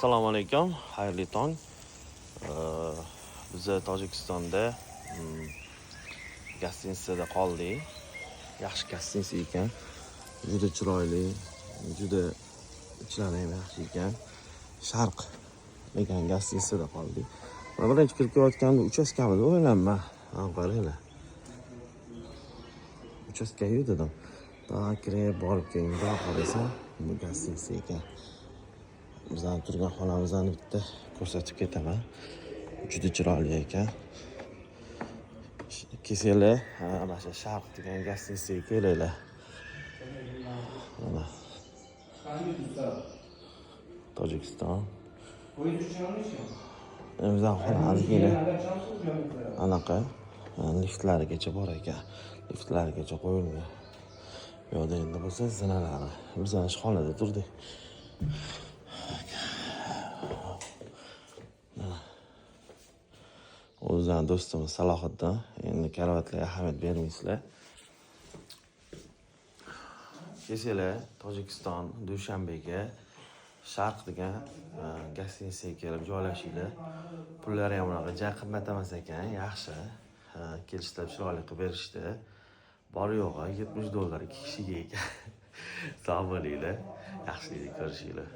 Assalomu alaykum, xayrli tong. Biz Tojikistonda gostinitsada qoldik. Yaxshi gostinitsa ekan. Juda chiroyli, juda ichlari ham yaxshi ekan. Sharq degan gostinitsada qoldik. Mana birinchi kirib kelayotganda uchastkamida o'ylanma. Qaranglar. Uchastkaga dedim. Kirib borib keyin qarasam, bu gostinitsa ekan. Bizdan turgan xonamizni bitta ko'rsatib ketaman. Juda chiroyli ekan. Kelsanglar, ana shu Sharq degan gostinitsaga kelinglar. Mana Tojikiston. Bizdan xonamiz anaqa liftlarigacha bor ekan. Liftlarigacha qo'yilgan. Yo'qda endi bo'lsa zinalari. Biz ana shu xonada turdik. O'zimizdan do'stimiz Salohiddin. Endi karavotlarga ahamiyat bermaysizlar. Kelsanglar, Tojikiston, Dushanbega Sharq degan gostinitsaga kelib joylashinglar. Pullari ham unaqa ja qimmat emas ekan, yaxshi. Kelishda chiroyli qilib berishdi. Bor yo'g'i $70 2 kishiga ekan. Sog' bo'linglar, yaxshilikni ko'rishinglar.